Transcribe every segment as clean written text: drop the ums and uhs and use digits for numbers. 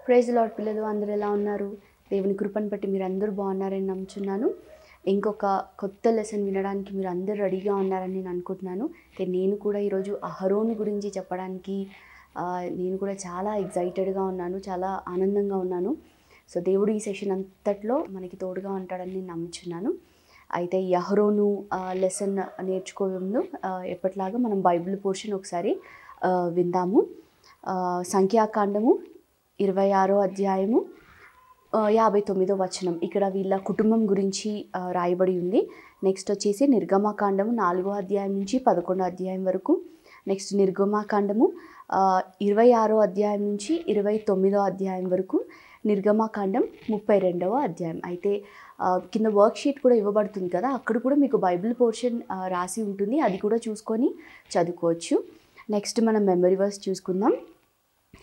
Praise lord పిల్లలు అందరూ ఎలా ఉన్నారు? దేవుని కృపను బట్టి మీరందరూ బాగున్నారని నమ్ముచున్నాను. ఇంకొక కొత్త లెసన్ వినడానికి మీరు అందరూ రెడీగా ఉన్నారని నేను అనుకుంటున్నాను. నేను కూడా ఈరోజు అహరోను గురించి చెప్పడానికి నేను కూడా చాలా ఎక్సైటెడ్గా ఉన్నాను, చాలా ఆనందంగా ఉన్నాను. సో దేవుడు ఈ సెషన్ అంతట్లో మనకి తోడుగా ఉంటాడని నేను నమ్ముచున్నాను. అయితే ఈ అహరోను లెసన్ నేర్చుకోవే ముందు ఎప్పటిలాగా మనం బైబిల్ పోర్షన్ ఒకసారి విందాము. సంఖ్యాకాండము 26వ అధ్యాయము 59వ వచనం. ఇక్కడ వీళ్ళ కుటుంబం గురించి రాయబడి ఉంది. నెక్స్ట్ వచ్చేసి నిర్గమకాండము 4వ అధ్యాయం నుంచి 11వ అధ్యాయం వరకు. నెక్స్ట్ నిర్గమకాండము 26వ అధ్యాయం నుంచి 29వ అధ్యాయం వరకు. నిర్గమకాండం 32వ అధ్యాయం. అయితే కింద వర్క్ షీట్ కూడా ఇవ్వబడుతుంది కదా, అక్కడ కూడా మీకు బైబిల్ పోర్షన్ రాసి ఉంటుంది, అది కూడా చూసుకొని చదువుకోవచ్చు. నెక్స్ట్ మనం మెమరీ వర్స్ చూసుకుందాం.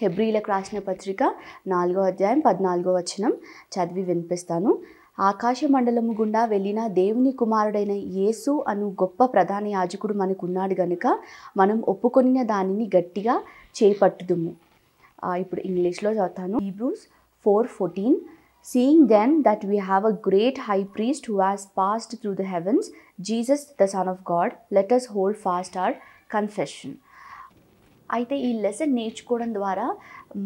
హెబ్రీలకు రాసిన పత్రిక 4వ అధ్యాయం 14వ వచనం చదివి వినిపిస్తాను. ఆకాశ మండలము గుండా వెళ్ళిన దేవుని కుమారుడైన యేసు అను గొప్ప ప్రధాన యాజకుడు మనకున్నాడు గనుక మనం ఒప్పుకొనిన దానిని గట్టిగా చేపట్టుదుము. ఇప్పుడు ఇంగ్లీష్లో చదువుతాను. Hebrews 4:14 Seeing then that we have a great high priest who has passed through the heavens, Jesus the Son of God, let us hold fast our confession. అయితే ఈ లెసన్ నేర్చుకోవడం ద్వారా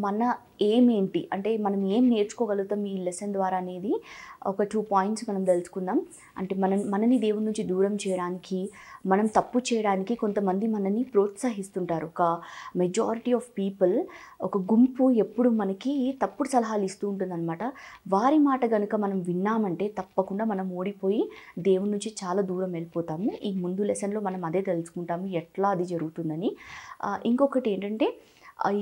మన ఏంటి అంటే మనం ఏం నేర్చుకోగలుగుతాం ఈ లెసన్ ద్వారా అనేది ఒక 2 పాయింట్స్ మనం తెలుసుకుందాం. అంటే మనని దేవుడి నుంచి దూరం చేయడానికి, మనం తప్పు చేయడానికి కొంతమంది మనని ప్రోత్సహిస్తుంటారు. ఒక మెజారిటీ ఆఫ్ పీపుల్, ఒక గుంపు ఎప్పుడు మనకి తప్పుడు సలహాలు ఇస్తూ ఉంటుందన్నమాట. వారి మాట కనుక మనం విన్నామంటే తప్పకుండా మనం ఓడిపోయి దేవుడి నుంచి చాలా దూరం వెళ్ళిపోతాము. ఈ ముందు లెసన్లో మనం అదే తెలుసుకుంటాము, ఎట్లా అది జరుగుతుందని. ఇంకొకటి ఏంటంటే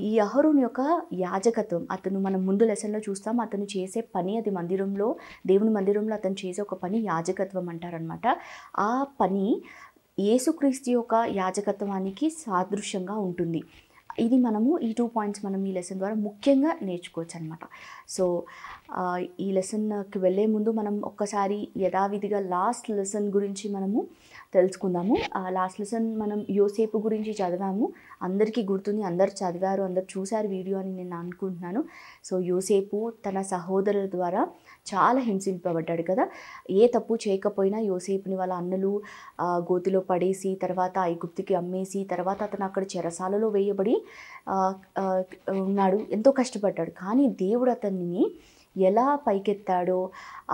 ఈ అహరోను యొక్క యాజకత్వం, అతను మనం ముందు లెసన్లో చూస్తాం. అతను చేసే పని, అది మందిరంలో, దేవుని మందిరంలో అతను చేసే ఒక పని యాజకత్వం అంటారనమాట. ఆ పని యేసుక్రీస్తు యొక్క యాజకత్వానికి సాదృశ్యంగా ఉంటుంది. ఇది మనము ఈ 2 పాయింట్స్ మనం ఈ లెసన్ ద్వారా ముఖ్యంగా నేర్చుకోవచ్చు అనమాట. సో ఈ లెసన్కి వెళ్ళే ముందు మనం ఒక్కసారి యథావిధిగా లాస్ట్ లెసన్ గురించి మనము తెలుసుకుందాము. లాస్ట్ లెసన్ మనం యోసేపు గురించి చదివాము. అందరికీ గుర్తుంది, అందరు చదివారు, అందరు చూశారు వీడియో అని నేను అనుకుంటున్నాను. సో యోసేపు తన సహోదరుల ద్వారా చాలా హింసింపబడ్డాడు కదా. ఏ తప్పు చేయకపోయినా యోసేపుని వాళ్ళ అన్నలు గోతిలో పడేసి, తర్వాత ఐగుప్తుకి అమ్మేసి, తర్వాత అతను అక్కడ చెరసాలలో వేయబడి ఉన్నాడు. ఎంతో కష్టపడ్డాడు. కానీ దేవుడు అతన్ని ఎలా పైకెత్తాడో,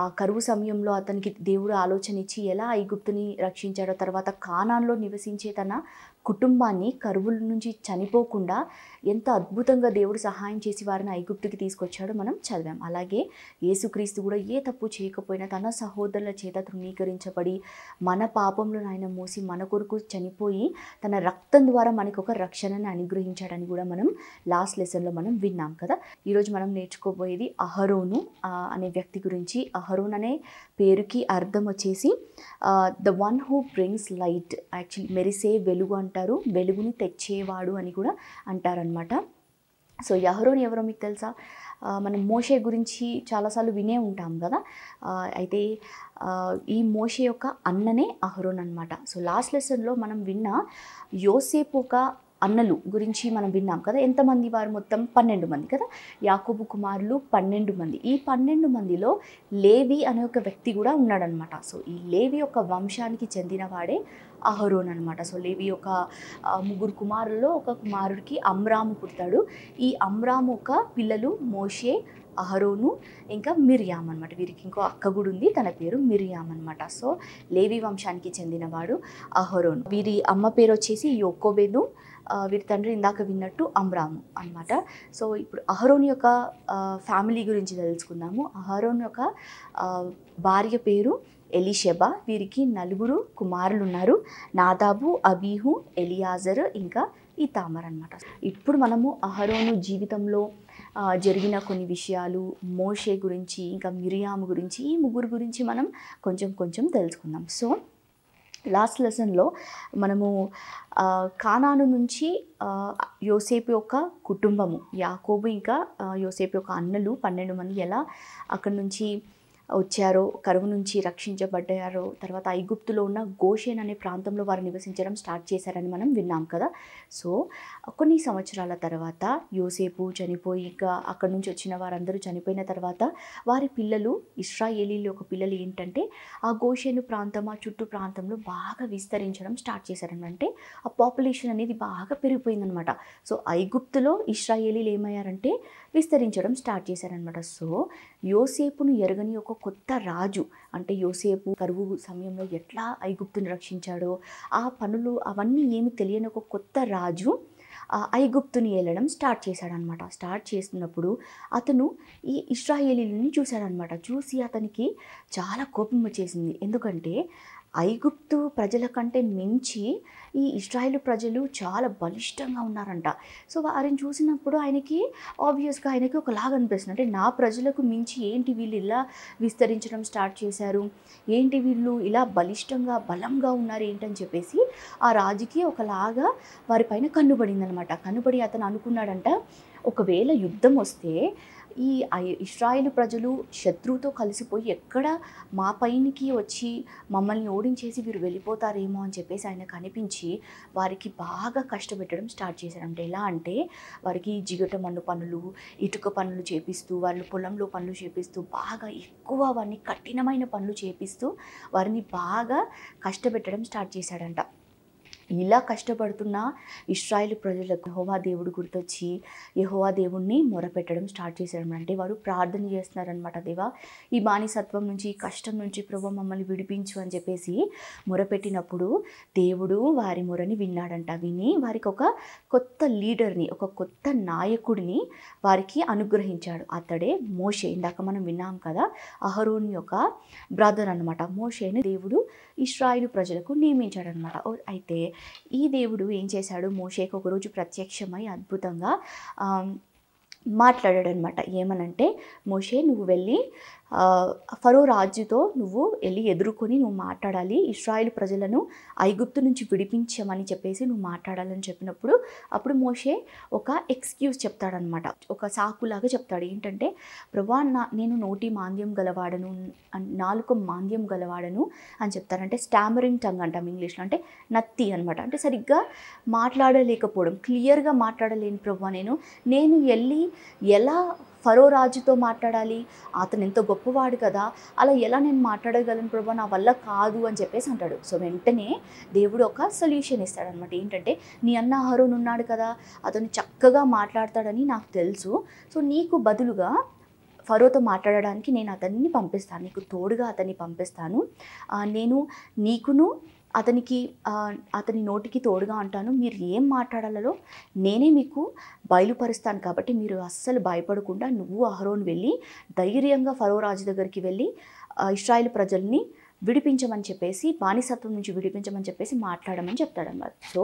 ఆ కరువు సమయంలో అతనికి దేవుడు ఆలోచన ఇచ్చి ఎలా ఐగుప్తుని రక్షించాడో, తర్వాత కానాన్లో నివసించే తన కుటుంబాన్ని కరువుల నుంచి చనిపోకుండా ఎంత అద్భుతంగా దేవుడు సహాయం చేసి వారిని ఐగుప్తుకి తీసుకొచ్చాడో మనం చదివాం. అలాగే యేసుక్రీస్తు కూడా ఏ తప్పు చేయకపోయినా తన సహోదరుల చేత తృణీకరించబడి మన పాపంలో ఆయన మోసి మన కొరకు చనిపోయి తన రక్తం ద్వారా మనకు ఒక రక్షణని అనుగ్రహించాడని కూడా మనం లాస్ట్ లెసన్లో మనం విన్నాం కదా. ఈరోజు మనం నేర్చుకోబోయేది అహరోను అనే వ్యక్తి గురించి. అహరోన్ అనే పేరుకి అర్థం వచ్చేసి the one who brings light. Actually మెరిసే వెలుగు అంటారు, వెలుగుని తెచ్చేవాడు అని కూడా అంటారనమాట. సో అహరోన్ ఎవరో మీకు తెలుసా? మనం మోషే గురించి చాలాసార్లు వినే ఉంటాం కదా. అయితే ఈ మోషే యొక్క అన్ననే అహరోన్ అనమాట. సో లాస్ట్ లెసన్లో మనం విన్న యోసేపు ఒక అన్నలు గురించి మనం విన్నాం కదా. ఎంతమంది వారు? మొత్తం 12 మంది కదా. యాకోబు కుమారులు 12 మంది. ఈ 12 మందిలో లేవి అనే ఒక వ్యక్తి కూడా ఉన్నాడనమాట. సో ఈ లేవి యొక్క వంశానికి చెందిన వాడే అహరోన్ అనమాట. సో లేవి యొక్క 3 కుమారుల్లో ఒక కుమారుడికి అమ్రాము పుడతాడు. ఈ అమ్రాము ఒక పిల్లలు మోషే, అహరోను, ఇంకా మిరియాం అనమాట. వీరికి ఇంకో అక్క కూడా ఉంది, తన పేరు మిరియాం అనమాట. సో లేవి వంశానికి చెందినవాడు అహరోన్. వీరి అమ్మ పేరు వచ్చేసి యోకోబెదు, వీరి తండ్రి ఇందాక విన్నట్టు అమ్రాము అనమాట. సో ఇప్పుడు అహరోన్ యొక్క ఫ్యామిలీ గురించి తెలుసుకుందాము. అహరోన్ యొక్క భార్య పేరు ఎలీషెబా. వీరికి 4 కుమారులు ఉన్నారు. నాదాబు, అబీహు, ఎలియాజర్, ఇంకా ఇతామర్ అనమాట. ఇప్పుడు మనము అహరోను జీవితంలో జరిగిన కొన్ని విషయాలు, మోషే గురించి, ఇంకా మిరియాము గురించి, ఈ 3 గురించి మనం కొంచెం తెలుసుకుందాం. సో లాస్ట్ లెసన్లో మనము కానాను నుంచి యోసేపు యొక్క కుటుంబము, యాకోబు ఇంకా యోసేపు యొక్క అన్నలు 12 మంది ఎలా అక్కడి నుంచి వచ్చారో, కరువు నుంచి రక్షించబడ్డారో, తర్వాత ఐగుప్తులో ఉన్న గోషెన్ అనే ప్రాంతంలో వారు నివసించడం స్టార్ట్ చేశారని మనం విన్నాం కదా. సో కొన్ని సంవత్సరాల తర్వాత యోసేపు చనిపోయి, ఇంకా అక్కడి నుంచి వచ్చిన వారందరూ చనిపోయిన తర్వాత వారి పిల్లలు, ఇశ్రాయేలీల యొక్క పిల్లలు ఏంటంటే ఆ గోషెను ప్రాంతం, ఆ చుట్టూ ప్రాంతంలో బాగా విస్తరించడం స్టార్ట్ చేశారనమాట. అంటే ఆ పాపులేషన్ అనేది బాగా పెరిగిపోయిందనమాట. సో ఐగుప్తులో ఇశ్రాయేలీలు ఏమయ్యారంటే విస్తరించడం స్టార్ట్ చేశారనమాట. సో యోసేపును ఎరగని ఒక కొత్త రాజు, అంటే యోసేపు కరువు సమయంలో ఎట్లా ఐగుప్తుని రక్షించాడో ఆ పనులు అవన్నీ ఏమి తెలియని ఒక కొత్త రాజు ఐగుప్తుని ఏలడం స్టార్ట్ చేశాడనమాట. స్టార్ట్ చేసినప్పుడు అతను ఈ ఇశ్రాయేలీలని చూశాడనమాట. చూసి అతనికి చాలా కోపం వచ్చేసింది. ఎందుకంటే ఐగుప్తు ప్రజల కంటే మించి ఈ ఇశ్రాయేలు ప్రజలు చాలా బలిష్టంగా ఉన్నారంట. సో వారిని చూసినప్పుడు ఆబ్వియస్గా ఆయనకి ఒకలాగా అనిపిస్తుంది. అంటే నా ప్రజలకు మించి ఏంటి వీళ్ళు ఇలా విస్తరించడం స్టార్ట్ చేశారు, ఏంటి వీళ్ళు ఇలా బలిష్టంగా బలంగా ఉన్నారు ఏంటని చెప్పేసి ఆ రాజుకి ఒకలాగా వారిపైన కన్నుబడిందనమాట. కన్నుబడి అతను అనుకున్నాడంట, ఒకవేళ యుద్ధం వస్తే ఈ ఇశ్రాయేలు ప్రజలు శత్రువుతో కలిసిపోయి ఎక్కడ మా పైనికి వచ్చి మమ్మల్ని ఓడించేసి వీరు వెళ్ళిపోతారేమో అని చెప్పేసి ఆయనకు అనిపించి వారికి బాగా కష్టపెట్టడం స్టార్ట్ చేశారంటే, ఎలా అంటే వారికి జిగట మన్ను పనులు, ఇటుక పనులు చేపిస్తూ, వాళ్ళు పొలంలో పనులు చేపిస్తూ, బాగా ఎక్కువ వారిని కఠినమైన పనులు చేపిస్తూ వారిని బాగా కష్టపెట్టడం స్టార్ట్ చేశాడంట. ఇలా కష్టపడుతున్న ఇశ్రాయేలు ప్రజలకు యెహోవా దేవుడు గుర్తొచ్చి యెహోవా దేవుణ్ణి మొరపెట్టడం స్టార్ట్ చేశారనమాట. అంటే వారు ప్రార్థన చేస్తున్నారనమాట, దేవా ఈ బానిసత్వం నుంచి, ఈ కష్టం నుంచి ప్రభువా మమ్మల్ని విడిపించు అని చెప్పేసి మొరపెట్టినప్పుడు దేవుడు వారి మొరని విన్నాడంట. విని వారికి ఒక కొత్త లీడర్ని, ఒక కొత్త నాయకుడిని వారికి అనుగ్రహించాడు. అతడే మోషే. ఇందాక మనం విన్నాం కదా, అహరోన్ యొక్క బ్రదర్ అనమాట. మోషేని దేవుడు ఇశ్రాయేలు ప్రజలకు నియమించాడనమాట. అయితే ఈ దేవుడు ఏం చేశాడు, మోషేకు ఒకరోజు ప్రత్యక్షమై అద్భుతంగా మాట్లాడాడనమాట. ఏమనంటే, మోషే నువ్వు వెళ్ళి ఫరో రాజుతో నువ్వు వెళ్ళి ఎదుర్కొని నువ్వు మాట్లాడాలి, ఇశ్రాయేలు ప్రజలను ఐగుప్తు నుంచి విడిపించమని చెప్పేసి నువ్వు మాట్లాడాలని చెప్పినప్పుడు అప్పుడు మోషే ఒక ఎక్స్క్యూజ్ చెప్తాడనమాట, ఒక సాకులాగా చెప్తాడు. ఏంటంటే, ప్రభా నేను నోటి మాంద్యం గలవాడను, నాలుక మాంద్యం గలవాడను అని చెప్తారంటే స్టామరింగ్ టంగ్ అంటాం ఇంగ్లీష్లో, అంటే నత్తి అనమాట. అంటే సరిగ్గా మాట్లాడలేకపోవడం, క్లియర్గా మాట్లాడలేని ప్రభా నేను వెళ్ళి ఎలా ఫరో రాజుతో మాట్లాడాలి, అతను ఎంతో గొప్పవాడు కదా, అలా ఎలా నేను మాట్లాడగలను ప్రభా, నా వల్ల కాదు అని చెప్పేసి అంటాడు. సో వెంటనే దేవుడు ఒక సొల్యూషన్ ఇస్తాడనమాట. ఏంటంటే, నీ అన్న అహరోన్ ఉన్నాడు కదా, అతను చక్కగా మాట్లాడతాడని నాకు తెలుసు, సో నీకు బదులుగా ఫరోతో మాట్లాడడానికి నేను అతన్ని పంపిస్తాను, నీకు తోడుగా అతన్ని పంపిస్తాను, నేను నీకును అతని నోటికి తోడుగా అంటాను, మీరు ఏం మాట్లాడాలో నేనే మీకు బయలుపరుస్తాను, కాబట్టి మీరు అస్సలు భయపడకుండా నువ్వు అహరోన్ వెళ్ళి ధైర్యంగా ఫరో రాజు దగ్గరికి వెళ్ళి ఇశ్రాయేలు ప్రజల్ని విడిపించమని చెప్పేసి, బానిసత్వం నుంచి విడిపించమని చెప్పేసి మాట్లాడమని చెప్తాడన్నమాట. సో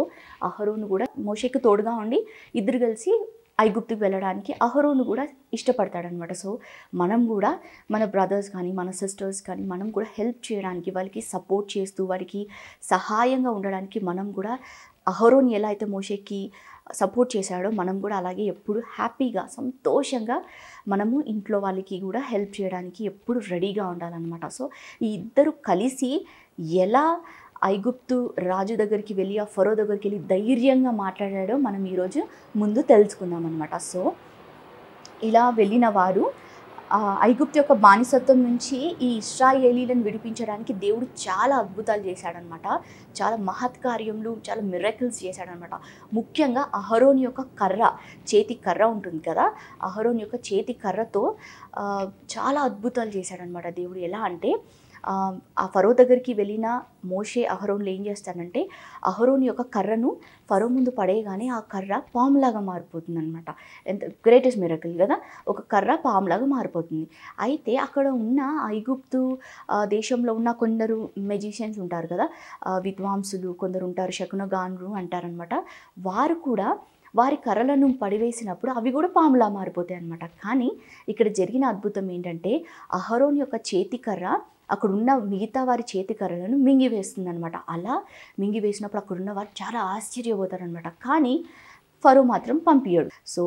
అహరోను కూడా మోషేకి తోడుగా ఉండి ఇద్దరు కలిసి ఐగుప్తుకి వెళ్ళడానికి అహరోను కూడా ఇష్టపడతాడనమాట. సో మనం కూడా మన బ్రదర్స్ కానీ మన సిస్టర్స్ కానీ మనం కూడా హెల్ప్ చేయడానికి, వాళ్ళకి సపోర్ట్ చేస్తూ వారికి సహాయంగా ఉండడానికి మనం కూడా అహరోన్ ఎలా అయితే మోషేకి సపోర్ట్ చేశాడో మనం కూడా అలాగే ఎప్పుడు హ్యాపీగా సంతోషంగా మనము ఇంట్లో వాళ్ళకి కూడా హెల్ప్ చేయడానికి ఎప్పుడు రెడీగా ఉండాలన్నమాట. సో ఈ ఇద్దరు కలిసి ఎలా ఐగుప్తు రాజు దగ్గరికి వెళ్ళి ఆ ఫరో దగ్గరికి వెళ్ళి ధైర్యంగా మాట్లాడాడో మనం ఈరోజు ముందు తెలుసుకుందాం అనమాట. సో ఇలా వెళ్ళిన వారు ఐగుప్తు యొక్క బానిసత్వం నుంచి ఈ ఇశ్రాయేలీలను విడిపించడానికి దేవుడు చాలా అద్భుతాలు చేశాడనమాట. చాలా మహత్కార్యములు, చాలా మిరకిల్స్ చేశాడనమాట. ముఖ్యంగా అహరోన్ యొక్క చేతి కర్ర ఉంటుంది కదా, అహరోన్ యొక్క చేతి కర్రతో చాలా అద్భుతాలు చేశాడనమాట దేవుడు. ఎలా అంటే, ఆ ఫరో దగ్గరికి వెళ్ళిన మోషే అహరోన్లు ఏం చేస్తాడంటే, అహరోన్ యొక్క కర్రను ఫరో ముందు పడేయగానే ఆ కర్ర పాములాగా మారిపోతుంది అనమాట. ఎంత గ్రేటెస్ట్ మిరకిల్ కదా, ఒక కర్ర పాములాగా మారిపోతుంది. అయితే అక్కడ ఉన్న ఐగుప్తు దేశంలో ఉన్న కొందరు మెజిషియన్స్ ఉంటారు కదా, విద్వాంసులు కొందరు ఉంటారు, శకునగానులు అంటారనమాట. వారు కూడా వారి కర్రలను పడివేసినప్పుడు అవి కూడా పాములా మారిపోతాయి అన్నమాట. కానీ ఇక్కడ జరిగిన అద్భుతం ఏంటంటే, అహరోన్ యొక్క చేతి కర్ర అక్కడున్న మిగతా వారి చేతి కర్రలను మింగివేస్తుంది అనమాట. అలా మింగివేసినప్పుడు అక్కడున్న వారు చాలా ఆశ్చర్యపోతారనమాట. కానీ ఫరో మాత్రం పంపించాడు. సో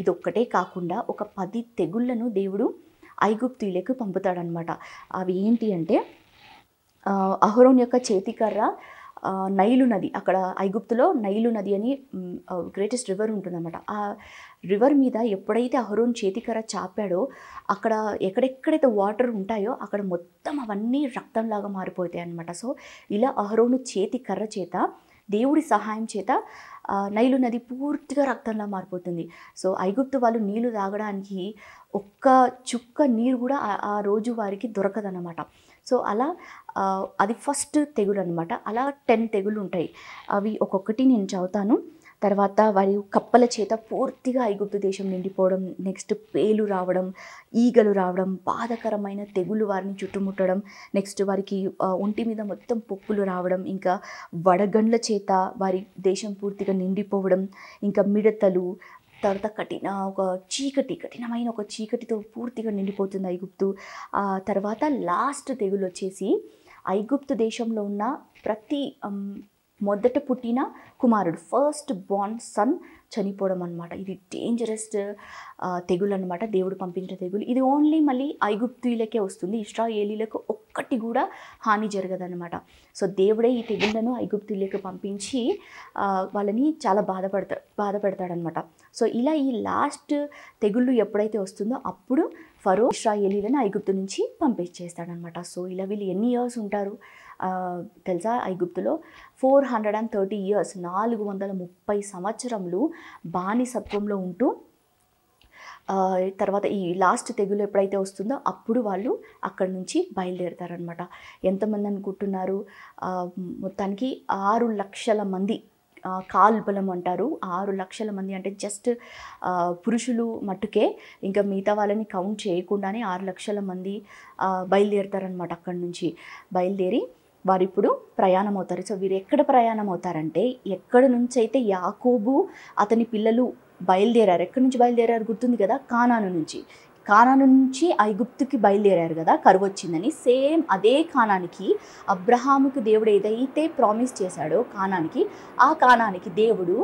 ఇదొక్కటే కాకుండా ఒక 10 తెగుళ్లను దేవుడు ఐగుప్తీయులకు పంపుతాడనమాట. అవి ఏంటి అంటే అహరోన్ యొక్క చేతికర్ర నైలు నది, అక్కడ ఐగుప్తులో నైలు నది అని గ్రేటెస్ట్ రివర్ ఉంటుందన్నమాట. ఆ రివర్ మీద ఎప్పుడైతే అహరోన్ చేతికర్ర చాపాడో అక్కడ ఎక్కడెక్కడైతే వాటర్ ఉంటాయో అక్కడ మొత్తం అవన్నీ రక్తంలాగా మారిపోతాయి అన్నమాట. సో ఇలా అహరోను చేతికర్ర చేత దేవుడి సహాయం చేత నైలు నది పూర్తిగా రక్తంలా మారిపోతుంది. సో ఐగుప్తు వాళ్ళు నీళ్లు తాగడానికి ఒక్క చుక్క నీరు కూడా ఆ రోజు వారికి దొరకదన్నమాట. సో అలా అది ఫస్ట్ తెగులు అనమాట. అలా 10 తెగులు ఉంటాయి. అవి ఒక్కొక్కటి నేను చదువుతాను. తర్వాత వారి కప్పల చేత పూర్తిగా ఐగుప్తు దేశం నిండిపోవడం, నెక్స్ట్ పేలు రావడం, ఈగలు రావడం, బాధకరమైన తెగులు వారిని చుట్టుముట్టడం, నెక్స్ట్ వారికి ఒంటి మీద మొత్తం పొక్కులు రావడం, ఇంకా వడగండ్ల చేత వారి దేశం పూర్తిగా నిండిపోవడం, ఇంకా మిడతలు, తర్వాత కఠినమైన ఒక చీకటితో పూర్తిగా నిండిపోతుంది ఐగుప్తు. తర్వాత లాస్ట్ తెగులు వచ్చేసి ఐగుప్తు దేశంలో ఉన్న ప్రతి మొదట పుట్టిన కుమారుడు, ఫస్ట్ బోర్న్ సన్ చనిపోవడం అనమాట. ఇది డేంజరస్ తెగులు అనమాట, దేవుడు పంపించిన తెగులు. ఇది ఓన్లీ మళ్ళీ ఐగుప్తులకే వస్తుంది, ఇశ్రాయేలీలకు ఒక్కటి కూడా హాని జరగదనమాట. సో దేవుడే ఈ తెగుళ్లను ఐగుప్తులకు పంపించి వాళ్ళని చాలా బాధపెడతాడనమాట. సో ఇలా ఈ లాస్ట్ తెగుళ్ళు ఎప్పుడైతే వస్తుందో అప్పుడు ఫరో ఇశ్రాయేలీలను ఐగుప్తు నుంచి పంపించేస్తాడనమాట. సో ఇలా వీళ్ళు ఎన్ని ఇయర్స్ ఉంటారు తెలుసా ఐగుప్తులో? 430 years, 430 సంవత్సరములు బానిసత్వంలో ఉంటూ తర్వాత ఈ లాస్ట్ తెగులు ఎప్పుడైతే వస్తుందో అప్పుడు వాళ్ళు అక్కడి నుంచి బయలుదేరుతారనమాట. ఎంతమంది అనుకుంటున్నారు? మొత్తానికి 6 లక్షల మంది, కాల్బలం అంటారు. 6 లక్షల మంది అంటే జస్ట్ పురుషులు మట్టుకే, ఇంకా మిగతా వాళ్ళని కౌంట్ చేయకుండానే 6 లక్షల మంది బయలుదేరుతారనమాట. అక్కడి నుంచి బయలుదేరి వారు ఇప్పుడు ప్రయాణం అవుతారు. సో వీరు ఎక్కడ ప్రయాణం అవుతారంటే, ఎక్కడి నుంచి అయితే యాకోబు అతని పిల్లలు బయలుదేరారు, ఎక్కడి నుంచి బయలుదేరారు గుర్తుంది కదా? కానాను నుంచి ఐగుప్తుకి బయలుదేరారు కదా, కరువు వచ్చిందని. సేమ్ అదే కానానికి అబ్రహాముకు దేవుడు ఏదైతే ప్రామిస్ చేశాడో ఆ కానానికి దేవుడు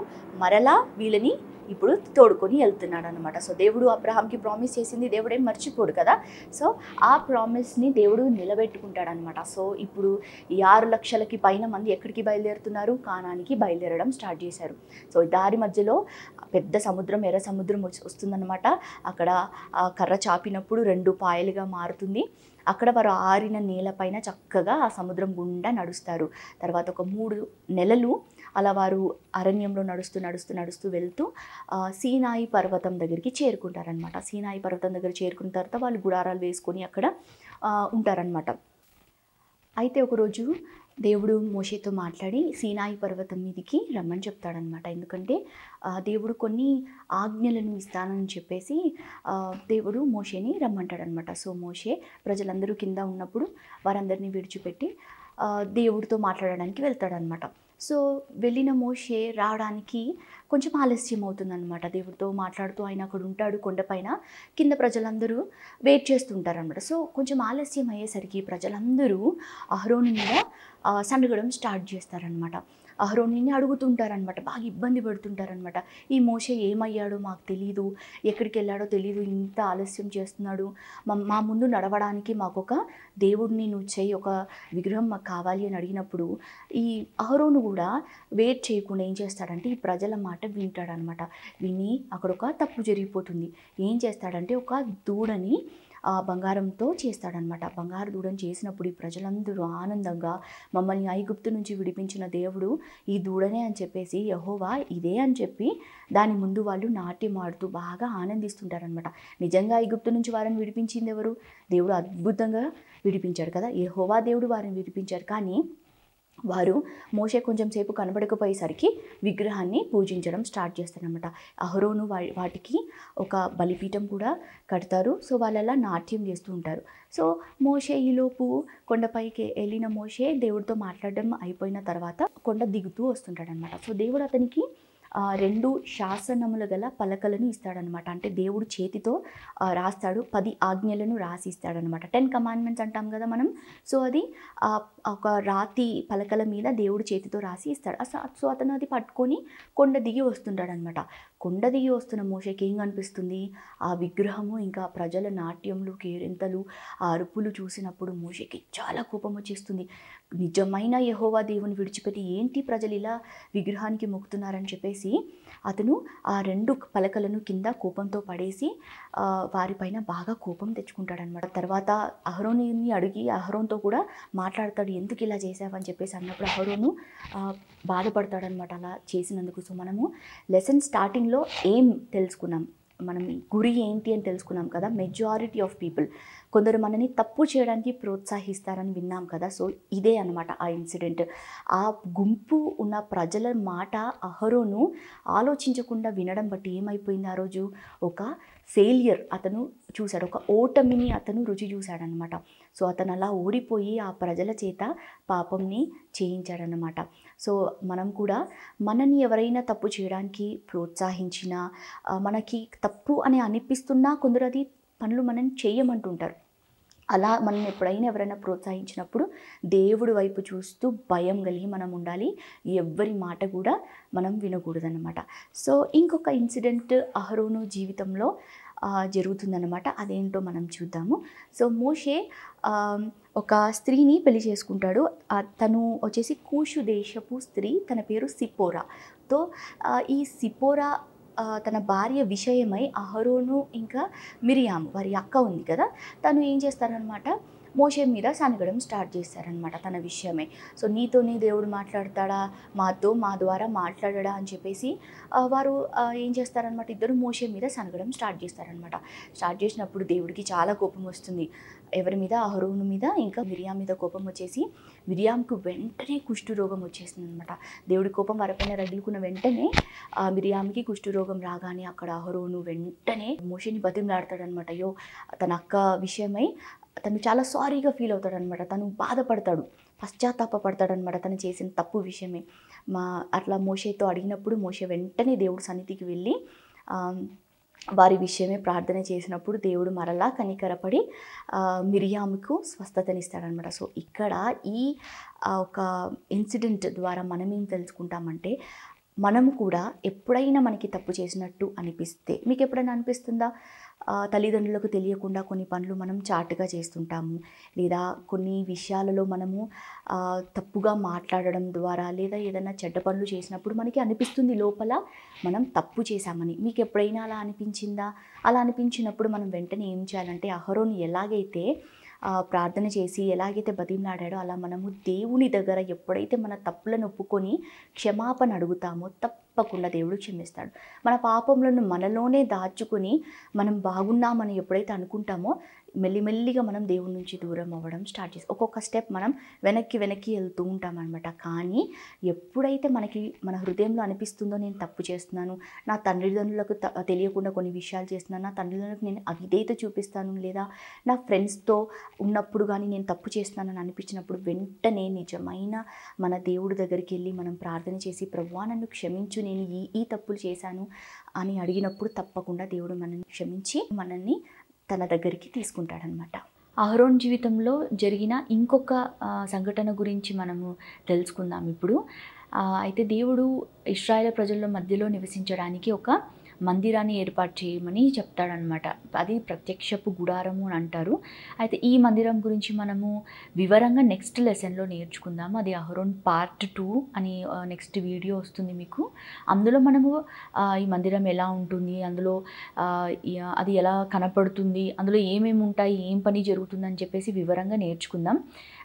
మరలా వీళ్ళని ఇప్పుడు తోడుకొని వెళ్తున్నాడు అనమాట. సో దేవుడు అబ్రహాంకి ప్రామిస్ చేసింది దేవుడేం మర్చిపోడు కదా. సో ఆ ప్రామిస్ని దేవుడు నిలబెట్టుకుంటాడనమాట. సో ఇప్పుడు ఈ 6 లక్షలకి పైన మంది ఎక్కడికి బయలుదేరుతున్నారు? కానానికి బయలుదేరడం స్టార్ట్ చేశారు. సో దారి మధ్యలో పెద్ద సముద్రం, ఎర్ర సముద్రం వస్తుందన్నమాట. అక్కడ కర్ర చాపినప్పుడు 2 పాయలుగా మారుతుంది. అక్కడ వారు ఆరిన నేలపైన చక్కగా ఆ సముద్రం గుండా నడుస్తారు. తర్వాత ఒక 3 నెలలు అలా వారు అరణ్యంలో నడుస్తూ వెళ్తూ సీనాయి పర్వతం దగ్గరికి చేరుకుంటారనమాట. సీనాయి పర్వతం దగ్గర చేరుకున్న తర్వాత వాళ్ళు గుడారాలు వేసుకొని అక్కడ ఉంటారనమాట. అయితే ఒకరోజు దేవుడు మోషేతో మాట్లాడి సీనాయి పర్వతం మీదకి రమ్మని చెప్తాడనమాట. ఎందుకంటే దేవుడు కొన్ని ఆజ్ఞలను ఇస్తానని చెప్పేసి దేవుడు మోషేని రమ్మంటాడనమాట. సో మోషే ప్రజలందరూ కింద ఉన్నప్పుడు వారందరినీ విడిచిపెట్టి దేవుడితో మాట్లాడడానికి వెళ్తాడనమాట. సో వెళ్ళిన మోషే రావడానికి కొంచెం ఆలస్యం అవుతుందన్నమాట. దేవుడితో మాట్లాడుతూ ఆయన అక్కడ ఉంటాడు కొండపైన, కింద ప్రజలందరూ వెయిట్ చేస్తుంటారనమాట. సో కొంచెం ఆలస్యం అయ్యేసరికి ప్రజలందరూ అహరోను మీద సనగడం స్టార్ట్ చేస్తారనమాట. అహరోనుని అడుగుతుంటారనమాట, బాగా ఇబ్బంది పెడుతుంటారనమాట. ఈ మోషే ఏమయ్యాడో మాకు తెలీదు, ఎక్కడికి వెళ్ళాడో తెలీదు, ఇంత ఆలస్యం చేస్తున్నాడు, మా ముందు నడవడానికి మాకు ఒక దేవుడిని నువ్వు చేయి, ఒక విగ్రహం మాకు కావాలి అని అడిగినప్పుడు ఈ అహరోను కూడా వెయిట్ చేయకుండా ఏం చేస్తాడంటే ఈ ప్రజల మాట వింటాడనమాట. విని అక్కడ ఒక తప్పు జరిగిపోతుంది. ఏం చేస్తాడంటే ఒక దూడని బంగారంతో చేస్తాడనమాట. బంగారు దూడని చేసినప్పుడు ఈ ప్రజలందరూ ఆనందంగా మమ్మల్ని ఐగుప్తు నుంచి విడిపించిన దేవుడు ఈ దూడనే అని చెప్పేసి, యెహోవా ఇదే అని చెప్పి దాని ముందు వాళ్ళు నాట్యం ఆడుతూ బాగా ఆనందిస్తుంటారనమాట. నిజంగా ఐగుప్తు నుంచి వారిని విడిపించింది ఎవరు? దేవుడు అద్భుతంగా విడిపించాడు కదా, యెహోవా దేవుడు వారిని విడిపించారు. కానీ వారు మోషే కొంచెం సేపు కనబడకపోయేసరికి విగ్రహాన్ని పూజించడం స్టార్ట్ చేస్తారనమాట. అహరోను వాటికి ఒక బలిపీఠం కూడా కడతారు. సో వాళ్ళలా నాట్యం చేస్తూ ఉంటారు. సో మోషే ఈలోపు కొండపైకి వెళ్ళిన మోషే దేవుడితో మాట్లాడడం అయిపోయిన తర్వాత కొండ దిగుతూ వస్తుంటాడనమాట. సో దేవుడు అతనికి 2 శాసనముల గల పలకలను ఇస్తాడనమాట. అంటే దేవుడు చేతితో రాస్తాడు, 10 ఆజ్ఞలను రాసి ఇస్తాడనమాట. 10 కమాండ్మెంట్స్ అంటాం కదా మనం. సో అది ఒక రాతి పలకల మీద దేవుడు చేతితో రాసి ఇస్తాడు. సో అతను అది పట్టుకొని కొండ దిగి వస్తుంటాడనమాట. కొండ దిగి వస్తున్న మోషేకి ఏం కనిపిస్తుంది? ఆ విగ్రహము, ఇంకా ప్రజల నాట్యములు, కేరింతలు, ఆ అరుపులు చూసినప్పుడు మోషేకి చాలా కోపం వచ్చేస్తుంది. నిజమైన యెహోవా దేవుని విడిచిపెట్టి ఏంటి ప్రజలు ఇలా విగ్రహానికి మొక్కుతున్నారని చెప్పేసి అతను ఆ 2 పలకలను కింద కోపంతో పడేసి వారిపైన బాగా కోపం తెచ్చుకుంటాడనమాట. తర్వాత అహరోనుని అడిగి అహరోన్తో కూడా మాట్లాడతాడు. ఎందుకు ఇలా చేసావని చెప్పేసి అన్నప్పుడు అహరోను బాధపడతాడనమాట అలా చేసినందుకు. సో మనము లెసన్ స్టార్టింగ్లో ఏం తెలుసుకున్నాం, మనం గురి ఏంటి అని తెలుసుకున్నాం కదా. మెజారిటీ ఆఫ్ పీపుల్, కొందరు మనని తప్పు చేయడానికి ప్రోత్సహిస్తారని విన్నాం కదా. సో ఇదే అనమాట ఆ ఇన్సిడెంట్. ఆ గుంపు ఉన్న ప్రజల మాట అహరోను ఆలోచించకుండా వినడం బట్టి ఏమైపోయింది, ఆ రోజు ఒక ఫెయిలియర్ అతను చూశాడు, ఒక ఓటమిని అతను రుచి చూశాడనమాట. సో అతను అలా ఓడిపోయి ఆ ప్రజల చేత పాపంని చేయించాడనమాట. సో మనం కూడా మనని ఎవరైనా తప్పు చేయడానికి ప్రోత్సహించినా, మనకి తప్పు అని అనిపిస్తున్నా కొందరు అది పనులు మనం చేయమంటుంటారు. అలా మనం ఎప్పుడైనా ఎవరైనా ప్రోత్సహించినప్పుడు దేవుడి వైపు చూస్తూ భయం కలిగి మనం ఉండాలి. ఎవ్వరి మాట కూడా మనం వినకూడదన్నమాట. సో ఇంకొక ఇన్సిడెంట్ అహరోను జీవితంలో జరుగుతుందన్నమాట. అదేంటో మనం చూద్దాము. సో మోషే ఒక స్త్రీని పెళ్లి చేసుకుంటాడు. తను వచ్చేసి కూషు దేశపు స్త్రీ, తన పేరు సిప్పోరాతో. ఈ సిప్పోరా తన భార్య విషయమై అహరోను ఇంకా మిరియాము వారి అక్క ఉంది కదా, తను ఏం చేస్తారనమాట, మోషే మీద సనగడం స్టార్ట్ చేస్తారనమాట తన విషయమే. సో నీతోనే దేవుడు మాట్లాడతాడా, మా ద్వారా మాట్లాడడా అని చెప్పేసి వారు ఏం చేస్తారనమాట, ఇద్దరు మోషే మీద సనగడం స్టార్ట్ చేస్తారనమాట. స్టార్ట్ చేసినప్పుడు దేవుడికి చాలా కోపం వస్తుంది. ఎవరి మీద? అహరోను మీద, ఇంకా మిరియాం మీద కోపం వచ్చేసి మిరియాంకు వెంటనే కుష్ఠరోగం వచ్చేసింది అనమాట. దేవుడి కోపం వారిపైన రగులుకున్న వెంటనే మిరియామికి కుష్ఠరోగం రాగానే అక్కడ అహరోను వెంటనే మోషేని బతిమలాడతాడనమాట. అయ్యో, తన అక్క విషయమై తను చాలా సారీగా ఫీల్ అవుతాడనమాట. తను బాధపడతాడు, పశ్చాత్తాపడతాడనమాట తను చేసిన తప్పు విషయమే. అట్లా మోషేతో అడిగినప్పుడు మోషే వెంటనే దేవుడి సన్నిధికి వెళ్ళి వారి విషయమే ప్రార్థన చేసినప్పుడు దేవుడు మరలా కనికరపడి మిరియాముకు స్వస్థతనిస్తాడనమాట. సో ఇక్కడ ఈ ఒక ఇన్సిడెంట్ ద్వారా మనం ఏం తెలుసుకుంటామంటే, మనము కూడా ఎప్పుడైనా మనకి తప్పు చేసినట్టు అనిపిస్తే, మీకు ఎప్పుడైనా అనిపిస్తుందా? తల్లిదండ్రులకు తెలియకుండా కొన్ని పనులు మనం చాటుగా చేస్తుంటాము, లేదా కొన్ని విషయాలలో మనము తప్పుగా మాట్లాడడం ద్వారా, లేదా ఏదైనా చెడ్డ పనులు చేసినప్పుడు మనకి అనిపిస్తుంది లోపల మనం తప్పు చేశామని. మీకు ఎప్పుడైనా అలా అనిపించిందా? అలా అనిపించినప్పుడు మనం వెంటనే ఏం చేయాలంటే, అహరోను ఎలాగైతే ప్రార్థన చేసి ఎలాగైతే బతిమలాడాడో అలా మనము దేవుని దగ్గర ఎప్పుడైతే మన తప్పులను ఒప్పుకొని క్షమాపణ అడుగుతామో తప్పకుండా దేవుడు క్షమిస్తాడు. మన పాపములను మనలోనే దాచుకొని మనం బాగున్నామని ఎప్పుడైతే అనుకుంటామో మెల్లిమెల్లిగా మనం దేవుడి నుంచి దూరం అవ్వడం స్టార్ట్ చేస్తాం. ఒక్కొక్క స్టెప్ మనం వెనక్కి వెళ్తూ ఉంటాం అనమాట. కానీ ఎప్పుడైతే మనకి మన హృదయంలో అనిపిస్తుందో నేను తప్పు చేస్తున్నాను, నా తల్లిదండ్రులకు తెలియకుండా కొన్ని విషయాలు చేస్తున్నాను, నా తల్లిదండ్రులకు నేను అవిధేయత చూపిస్తాను, లేదా నా ఫ్రెండ్స్తో ఉన్నప్పుడు కానీ నేను తప్పు చేస్తున్నానని అనిపించినప్పుడు వెంటనే నిజమైన మన దేవుడి దగ్గరికి వెళ్ళి మనం ప్రార్థన చేసి, ప్రభువా నన్ను క్షమించు, నేను ఈ తప్పులు చేశాను అని అడిగినప్పుడు తప్పకుండా దేవుడు మనల్ని క్షమించి మనల్ని తన దగ్గరికి తీసుకుంటాడనమాట. అహరోన్ జీవితంలో జరిగిన ఇంకొక సంఘటన గురించి మనము తెలుసుకుందాం ఇప్పుడు. అయితే దేవుడు ఇశ్రాయేలు ప్రజల మధ్యలో నివసించడానికి ఒక మందిరాన్ని ఏర్పాటు చేయమని చెప్తాడనమాట. అది ప్రత్యక్షపు గుడారము అని అంటారు. అయితే ఈ మందిరం గురించి మనము వివరంగా నెక్స్ట్ లెసన్లో నేర్చుకుందాము. అది అహరోన్ పార్ట్ 2 అని నెక్స్ట్ వీడియో వస్తుంది మీకు. అందులో మనము ఈ మందిరం ఎలా ఉంటుంది, అందులో అది ఎలా కనపడుతుంది, అందులో ఏమేమి ఉంటాయి, ఏం పని జరుగుతుందని చెప్పేసి వివరంగా నేర్చుకుందాం.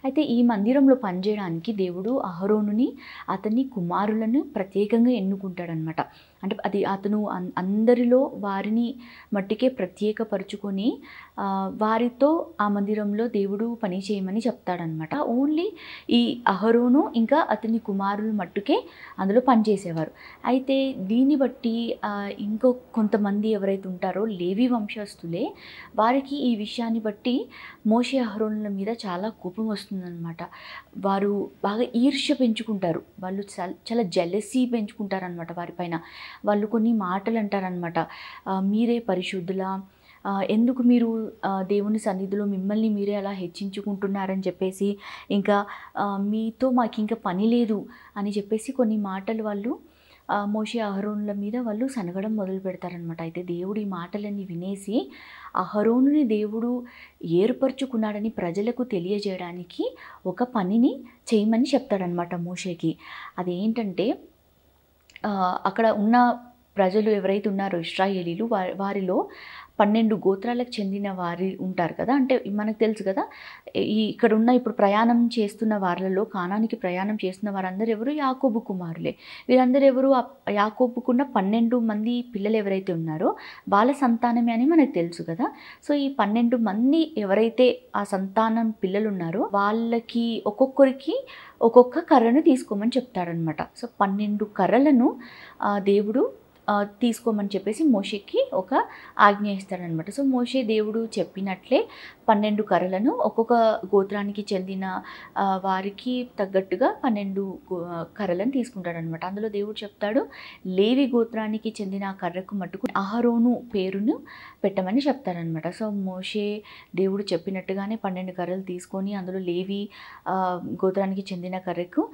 అయితే ఈ మందిరంలో పనిచేయడానికి దేవుడు అహరోనుని, అతని కుమారులను ప్రత్యేకంగా ఎన్నుకుంటాడనమాట. అంటే అది అతను అందరిలో వారిని మట్టికే ప్రత్యేకపరుచుకొని వారితో ఆ మందిరంలో దేవుడు పని చేయమని చెప్తాడనమాట. ఓన్లీ ఈ అహరోను ఇంకా అతని కుమారులు మట్టుకే అందులో పనిచేసేవారు. అయితే దీన్ని బట్టి ఇంకో కొంతమంది ఎవరైతే ఉంటారో లేవి వంశస్థులే, వారికి ఈ విషయాన్ని బట్టి మోషే అహరోనుల మీద చాలా కోపం వస్తుందన్నమాట. వారు బాగా ఈర్ష్య పెంచుకుంటారు, వాళ్ళు చాలా జెలసీ పెంచుకుంటారనమాట వారిపైన. వాళ్ళు కొన్ని మాటలు అంటారనమాట, మీరే పరిశుద్ధులా, ఎందుకు మీరు దేవుని సన్నిధిలో మిమ్మల్ని మీరే అలా హెచ్చించుకుంటున్నారని చెప్పేసి, ఇంకా మీతో మాకు ఇంకా పని లేదు అని చెప్పేసి కొన్ని మాటలు వాళ్ళు మోషే అహరోనుల మీద వాళ్ళు సనగడం మొదలు పెడతారనమాట. అయితే దేవుడు ఈ మాటలన్నీ వినేసి అహరోనుని దేవుడు ఏర్పరచుకున్నాడని ప్రజలకు తెలియజేయడానికి ఒక పనిని చేయమని చెప్తాడనమాట మోషేకి. అదేంటంటే అక్కడ ఉన్న ప్రజలు ఎవరైతే ఉన్నారో ఇశ్రాయేలీలు వారిలో 12 గోత్రాలకు చెందిన వారి ఉంటారు కదా. అంటే మనకు తెలుసు కదా, ఇక్కడున్న ఇప్పుడు ప్రయాణం చేస్తున్న వారిలో కానానికి ప్రయాణం చేస్తున్న వారందరూ ఎవరు? యాకోబు కుమారులే. వీరందరూ ఎవరు? యాకోబుకున్న 12 మంది పిల్లలు ఎవరైతే ఉన్నారో వాళ్ళ సంతానమే అని మనకు తెలుసు కదా. సో ఈ 12 మంది ఎవరైతే ఆ సంతానం పిల్లలు ఉన్నారో వాళ్ళకి ఒక్కొక్కరికి ఒక్కొక్క కర్రను తీసుకోమని చెప్తాడనమాట. సో 12 కర్రలను దేవుడు తీసుకోమని చెప్పేసి మోషేకి ఒక ఆజ్ఞ ఇస్తాడనమాట. సో మోషే దేవుడు చెప్పినట్లే 12 కర్రలను ఒక్కొక్క గోత్రానికి చెందిన వారికి తగ్గట్టుగా 12 కర్రలను తీసుకుంటాడనమాట. అందులో దేవుడు చెప్తాడు, లేవి గోత్రానికి చెందిన ఆ కర్రకు మట్టుకు అహరోను పేరును పెట్టమని చెప్తారనమాట. సో మోషే దేవుడు చెప్పినట్టుగానే 12 కర్రలు తీసుకొని అందులో లేవి గోత్రానికి చెందిన కర్రకు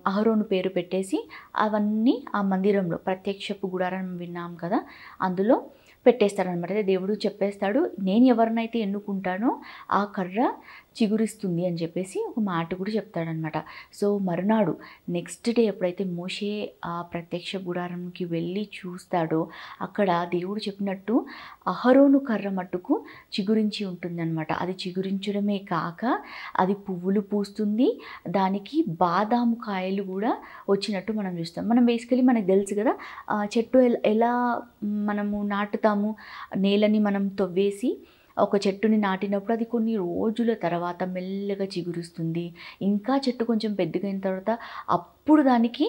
అహరోను పేరు పెట్టేసి అవన్నీ ఆ మందిరంలో ప్రత్యక్షపు గుడారం విన్నాం కదా, అందులో పెట్టేస్తారనమాట. దేవుడు చెప్పేస్తాడు, నేను ఎవరినైతే ఎన్నుకుంటానో ఆ కర్ర చిగురిస్తుంది అని చెప్పేసి ఒక మాట కూడా చెప్తాడనమాట. సో మరునాడు నెక్స్ట్ డే ఎప్పుడైతే మోషే ఆ ప్రత్యక్ష గుడారంకి వెళ్ళి చూస్తాడో అక్కడ దేవుడు చెప్పినట్టు అహరోను కర్ర మట్టుకు చిగురించి ఉంటుందన్నమాట. అది చిగురించడమే కాక అది పువ్వులు పూస్తుంది, దానికి బాదాము కాయలు కూడా వచ్చినట్టు మనం చూస్తాం. మనం బేసికలీ మనకు తెలుసు కదా, చెట్టు ఎలా మనము నాటుతాము, నేలని మనం తవ్వేసి ఒక చెట్టుని నాటినప్పుడు అది కొన్ని రోజుల తర్వాత మెల్లగా చిగురుస్తుంది. ఇంకా చెట్టు కొంచెం పెద్దగైన తర్వాత అప్పుడు దానికి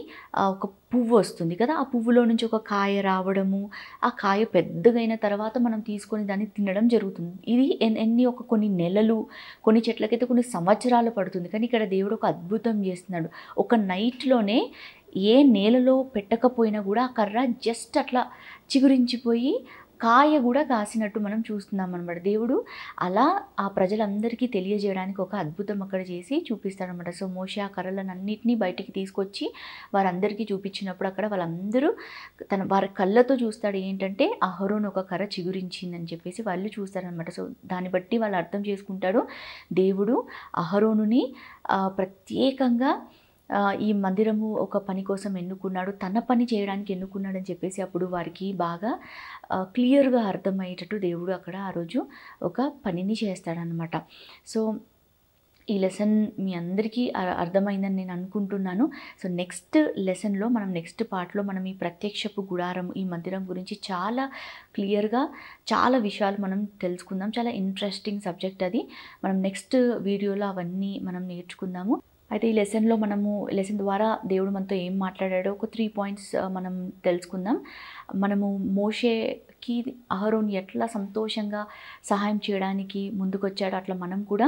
ఒక పువ్వు వస్తుంది కదా, ఆ పువ్వులో నుంచి ఒక కాయ రావడము, ఆ కాయ పెద్దగైన తర్వాత మనం తీసుకొని దాన్ని తినడం జరుగుతుంది. ఇది కొన్ని నెలలు, కొన్ని చెట్లకైతే కొన్ని సంవత్సరాలు పడుతుంది. కానీ ఇక్కడ దేవుడు ఒక అద్భుతం చేస్తున్నాడు. ఒక నైట్లోనే ఏ నేలలో పెట్టకపోయినా కూడా ఆ కర్ర జస్ట్ అట్లా చిగురించిపోయి కాయ కూడా కాసినట్టు మనం చూస్తున్నాం అనమాట. దేవుడు అలా ఆ ప్రజలందరికీ తెలియజేయడానికి ఒక అద్భుతం అక్కడ చేసి చూపిస్తాడనమాట. సో మోషే ఆ కర్రలన్నింటినీ బయటికి తీసుకొచ్చి వారందరికీ చూపించినప్పుడు అక్కడ వాళ్ళందరూ వారి కళ్ళతో చూస్తాడు ఏంటంటే అహరోను ఒక కర్ర చిగురించిందని చెప్పేసి వాళ్ళు చూస్తారనమాట. సో దాన్ని బట్టి వాళ్ళు అర్థం చేసుకుంటాడు, దేవుడు అహరోనుని ప్రత్యేకంగా ఈ మందిరము ఒక పని కోసం ఎన్నుకున్నాడు, తన పని చేయడానికి ఎన్నుకున్నాడని చెప్పేసి అప్పుడు వారికి బాగా క్లియర్గా అర్థమయ్యేటట్టు దేవుడు అక్కడ ఆ రోజు ఒక పనిని చేస్తాడనమాట. సో ఈ లెసన్ మీ అందరికీ అర్థమైందని నేను అనుకుంటున్నాను. సో నెక్స్ట్ లెసన్లో నెక్స్ట్ పార్ట్లో మనం ఈ ప్రత్యక్షపు గుడారం, ఈ మందిరం గురించి చాలా క్లియర్గా చాలా విషయాలు మనం తెలుసుకుందాం. చాలా ఇంట్రెస్టింగ్ సబ్జెక్ట్ అది. మనం నెక్స్ట్ వీడియోలో అవన్నీ మనం నేర్చుకుందాము. అయితే ఈ లెసన్ ద్వారా దేవుడు మనతో ఏం మాట్లాడాడో ఒక 3 పాయింట్స్ మనం తెలుసుకుందాం. మనము మోషేకి అహరోన్ ఎట్లా సంతోషంగా సహాయం చేయడానికి ముందుకొచ్చాడో అట్లా మనం కూడా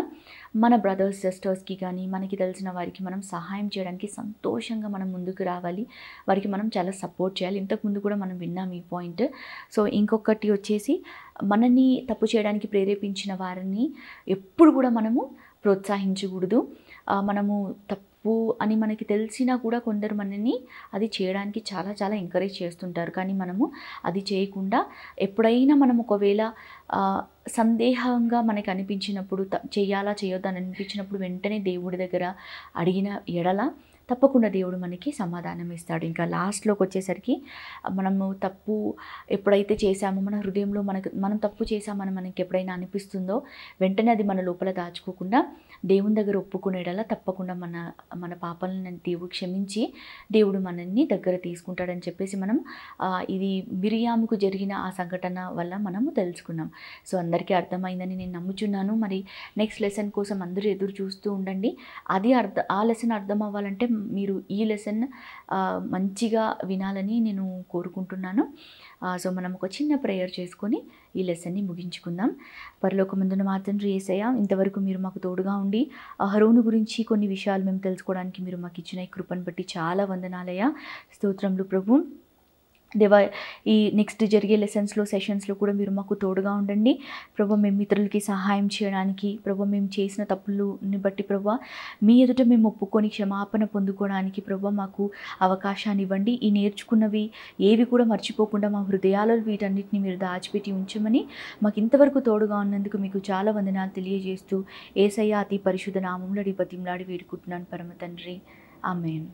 మన బ్రదర్స్ సిస్టర్స్కి కానీ మనకి తెలిసిన వారికి మనం సహాయం చేయడానికి సంతోషంగా మనం ముందుకు రావాలి, వారికి మనం చాలా సపోర్ట్ చేయాలి. ఇంతకుముందు కూడా మనం విన్నాం ఈ పాయింట్. సో ఇంకొకటి వచ్చేసి మనని తప్పు చేయడానికి ప్రేరేపించిన వారిని ఎప్పుడు కూడా మనము ప్రోత్సహించకూడదు. మనము తప్పు అని మనకి తెలిసినా కూడా కొందరు మనని అది చేయడానికి చాలా చాలా ఎంకరేజ్ చేస్తుంటారు. కానీ మనము అది చేయకుండా ఎప్పుడైనా మనం ఒకవేళ సందేహంగా మనకి అనిపించినప్పుడు చేయాలా చేయొద్దా అని అనిపించినప్పుడు వెంటనే దేవుడి దగ్గర అడిగిన ఎడల తప్పకుండా దేవుడు మనకి సమాధానం ఇస్తాడు. ఇంకా లాస్ట్లోకి వచ్చేసరికి మనము తప్పు ఎప్పుడైతే చేశామో మన హృదయంలో మనం తప్పు చేశామని మనకి ఎప్పుడైనా అనిపిస్తుందో వెంటనే అది మన లోపల దాచుకోకుండా దేవుని దగ్గర ఒప్పుకునేడలా తప్పకుండా మన పాపాలను దేవుడు క్షమించి దేవుడు మనల్ని దగ్గర తీసుకుంటాడని చెప్పేసి మనం ఇది మిరియాముకు జరిగిన ఆ సంఘటన వల్ల మనము తెలుసుకున్నాం. సో అందరికీ అర్థమైందని నేను నమ్ముచున్నాను. మరి నెక్స్ట్ లెసన్ కోసం అందరూ ఎదురు చూస్తూ ఉండండి. ఆ లెసన్ అర్థం అవ్వాలంటే మీరు ఈ లెసన్ మంచిగా వినాలని నేను కోరుకుంటున్నాను. సో మనం ఒక చిన్న ప్రేయర్ చేసుకొని ఈ లెసన్ని ముగించుకుందాం. పరలోకమందున మా తండ్రి యేసయ్య, ఇంతవరకు మీరు మాకు తోడుగా ఉండి అహరోను గురించి కొన్ని విషయాలు మేము తెలుసుకోవడానికి మీరు మాకు ఇచ్చిన ఈ కృపను బట్టి చాలా వందనాలయ్యా. స్తోత్రములు ప్రభు. దేవా, ఈ నెక్స్ట్ జరిగే లెసన్స్లో సెషన్స్లో కూడా మీరు మాకు తోడుగా ఉండండి ప్రభా. మేము ఇతరులకి సహాయం చేయడానికి ప్రభా, మేము చేసిన తప్పులని బట్టి ప్రభా మీ ఎదుట మేము ఒప్పుకొని క్షమాపణ పొందుకోవడానికి ప్రభా మాకు అవకాశాన్ని ఇవ్వండి. ఈ నేర్చుకున్నవి ఏవి కూడా మర్చిపోకుండా మా హృదయాలలో వీటన్నిటిని మీరు దాచిపెట్టి ఉంచమని మాకు ఇంతవరకు తోడుగా ఉన్నందుకు మీకు చాలా వందనాలు తెలియజేస్తూ యేసయ్య అతి పరిశుద్ధ నామములో బతిమలాడి వేడుకుంటున్నాను పరమ తండ్రి. ఆమేన్.